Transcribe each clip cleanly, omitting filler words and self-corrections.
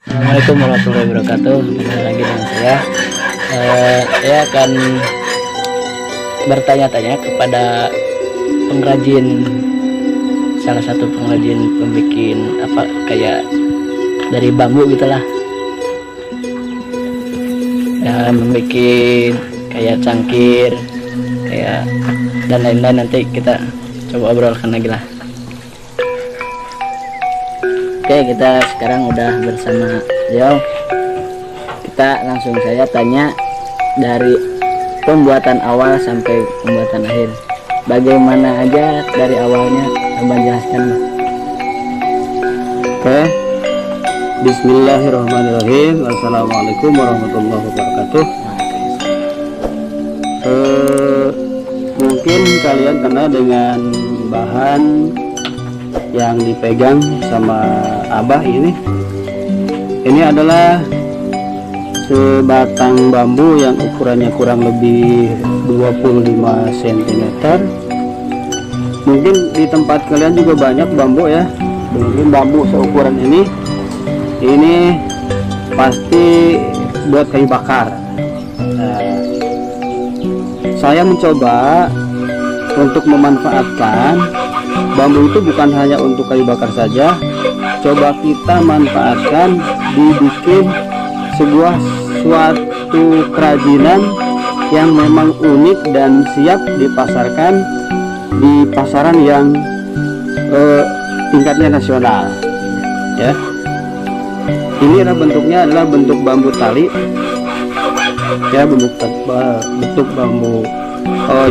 Assalamualaikum warahmatullahi wabarakatuh. Kembali lagi dengan saya. Saya akan bertanya-tanya kepada pengrajin, salah satu pengrajin pembikin apa kayak dari bambu gitulah, ya, membikin kayak cangkir, kayak dan lain-lain. Nanti kita coba obrolkan lagi lah. Oke, kita sekarang udah bersama beliau. Kita langsung saya tanya dari pembuatan awal sampai pembuatan akhir. Bagaimana aja dari awalnya, coba jelaskan. Oke. Bismillahirrahmanirrahim. Assalamualaikum warahmatullahi wabarakatuh. Mungkin kalian kenal dengan bahan yang dipegang sama Abah ini. Ini adalah sebatang bambu yang ukurannya kurang lebih 25 cm. Mungkin di tempat kalian juga banyak bambu ya. Mungkin bambu seukuran ini pasti buat kayu bakar. Nah, saya mencoba untuk memanfaatkan bambu itu bukan hanya untuk kayu bakar saja. Coba kita manfaatkan dibikin sebuah suatu kerajinan yang memang unik dan siap dipasarkan di pasaran yang tingkatnya nasional ya. Ini bentuknya adalah bentuk bambu tali ya, bentuk bambu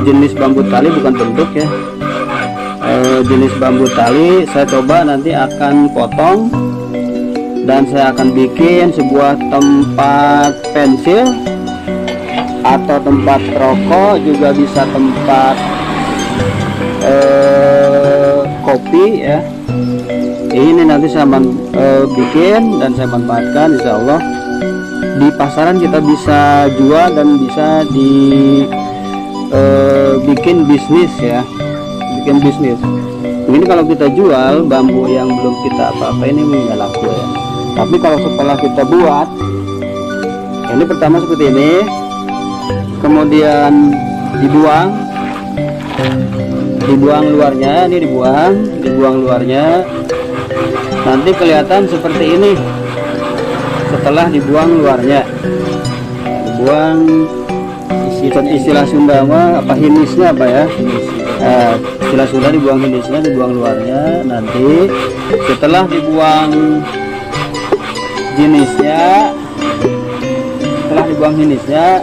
jenis bambu tali, bukan bentuk ya, jenis bambu tali. Saya coba nanti akan potong dan saya akan bikin sebuah tempat pensil atau tempat rokok, juga bisa tempat kopi ya. Ini nanti saya bikin dan saya manfaatkan, insya Allah di pasaran kita bisa jual dan bisa bikin bisnis ya, bikin bisnis. Ini kalau kita jual bambu yang belum kita apa-apa ini nggak laku ya. Tapi kalau setelah kita buat, ini pertama seperti ini, kemudian dibuang luarnya, ini dibuang luarnya, nanti kelihatan seperti ini. Setelah dibuang luarnya, dibuang, istilah Sunda mah apa, hinisnya apa ya, istilah Sunda dibuang hinisnya, dibuang luarnya. Nanti setelah dibuang jenisnya, setelah dibuang jenisnya,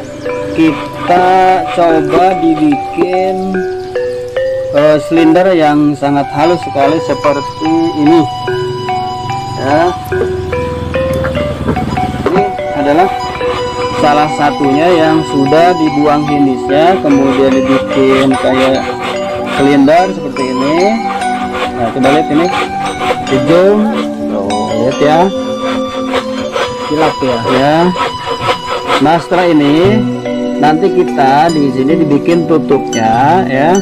kita coba dibikin silinder yang sangat halus sekali seperti ini ya. Ini adalah salah satunya yang sudah dibuang hinisnya, kemudian dibikin kayak silinder seperti ini. Nah, coba lihat ini di zoom, lihat ya, kilap ya. Nah, setelah ini nanti kita di sini dibikin tutupnya ya,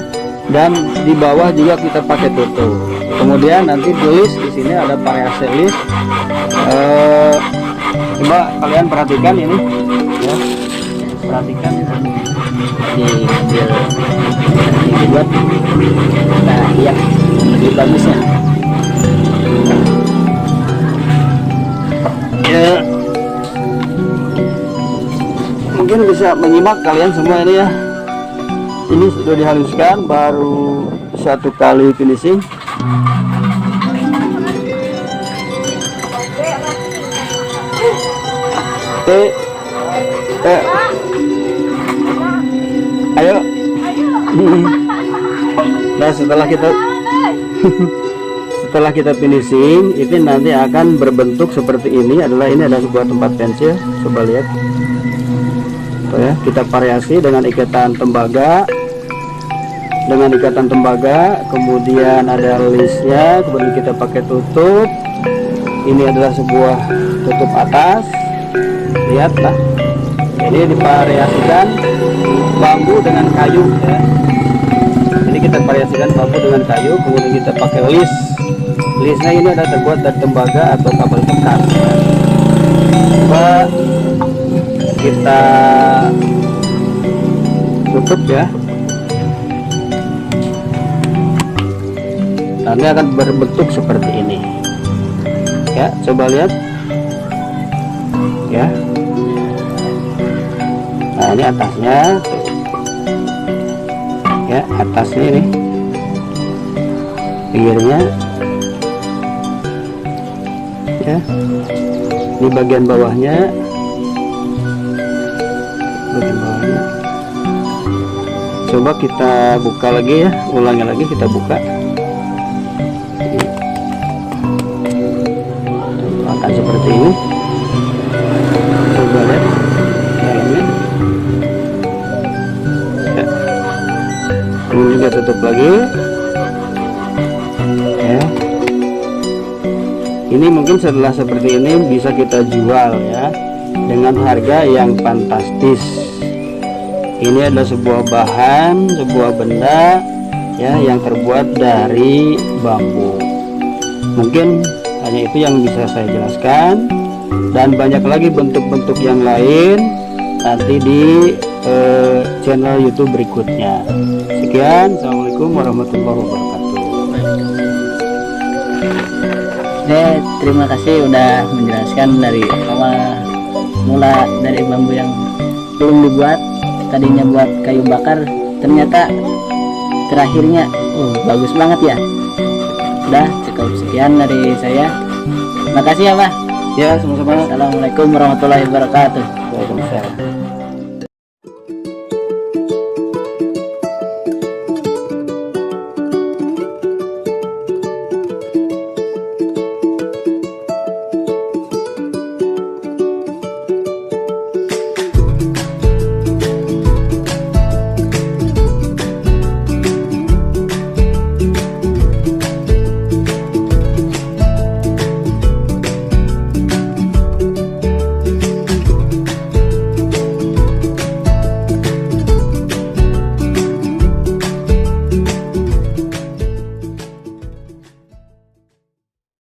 dan di bawah juga kita pakai tutup. Kemudian nanti tulis di sini ada variasi list. Coba kalian perhatikan ini ya, perhatikan Dibuat, nah iya lebih bagusnya ya. Mungkin bisa menyimak kalian semua ini ya. Ini sudah dihaluskan, baru satu kali finishing. Ayo. Nah, setelah kita finishing, itu nanti akan berbentuk seperti ini. Ini adalah sebuah tempat pensil. Coba lihat. Tuh ya, kita variasi dengan ikatan tembaga. Kemudian ada listnya, kemudian kita pakai tutup. Ini adalah sebuah tutup atas. Lihatlah, ini divariasikan bambu dengan kayu ya. Ini kita variasikan bambu dengan kayu, kemudian kita pakai listnya ini ada terbuat dari tembaga atau kabel bekas. Coba kita tutup ya. Nanti akan berbentuk seperti ini ya, coba lihat ya. Nah ini atasnya ya, atasnya ini pinggirnya ya, ini bagian bawahnya, coba kita buka lagi ya, ulangi lagi, kita buka akan seperti ini. Coba lihat dalamnya ya. Kemudian juga tutup lagi ya. Ini mungkin setelah seperti ini bisa kita jual ya dengan harga yang fantastis. Ini adalah sebuah bahan, sebuah benda ya yang terbuat dari bambu. Mungkin hanya itu yang bisa saya jelaskan, dan banyak lagi bentuk-bentuk yang lain nanti di channel YouTube berikutnya. Sekian, assalamualaikum warahmatullahi wabarakatuh. Terima kasih udah menjelaskan dari awal mula dari bambu yang belum dibuat, tadinya buat kayu bakar, ternyata terakhirnya bagus banget ya. Udah cukup sekian dari saya. Makasih ya Pak. Ya, sama-sama. Assalamualaikum warahmatullahi wabarakatuh. Waalaikumsalam.